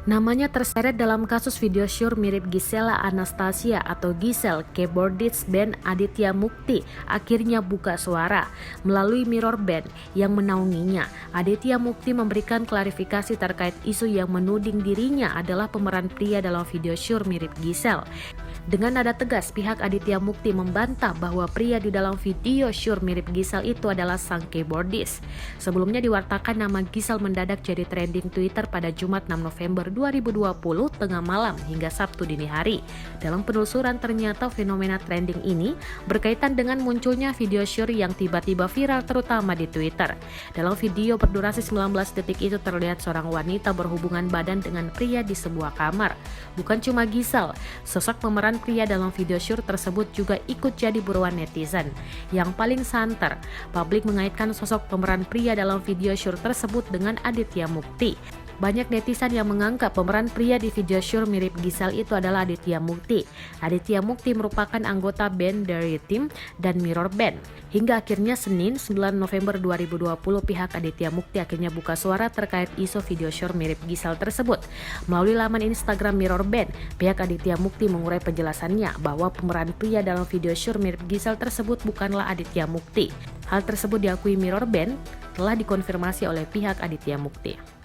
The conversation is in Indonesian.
Namanya terseret dalam kasus video syur mirip Gisela Anastasia atau Gisel. Keyboardist band Aditya Mukti akhirnya buka suara melalui Mirror Band yang menaunginya. Aditya Mukti memberikan klarifikasi terkait isu yang menuding dirinya adalah pemeran pria dalam video syur mirip Gisel. Dengan nada tegas, pihak Aditya Mukti membantah bahwa pria di dalam video syur mirip Gisel itu adalah sang keyboardist. Sebelumnya diwartakan nama Gisel mendadak jadi trending Twitter pada Jumat 6 November 2020 tengah malam hingga Sabtu dini hari. Dalam penelusuran ternyata fenomena trending ini berkaitan dengan munculnya video syur yang tiba-tiba viral terutama di Twitter. Dalam video berdurasi 19 detik itu terlihat seorang wanita berhubungan badan dengan pria di sebuah kamar. Bukan cuma Gisel, sosok pemeran pria dalam video syur tersebut juga ikut jadi buruan netizen. Yang paling santer, publik mengaitkan sosok pemeran pria dalam video syur tersebut dengan Aditya Mukti. Banyak netizen yang menganggap pemeran pria di video syur mirip Gisel itu adalah Aditya Mukti. Aditya Mukti merupakan anggota band Dari Team dan Mirror Band. Hingga akhirnya Senin 9 November 2020 pihak Aditya Mukti akhirnya buka suara terkait isu video syur mirip Gisel tersebut. Melalui laman Instagram Mirror Band, pihak Aditya Mukti mengurai penjelasannya bahwa pemeran pria dalam video syur mirip Gisel tersebut bukanlah Aditya Mukti. Hal tersebut diakui Mirror Band telah dikonfirmasi oleh pihak Aditya Mukti.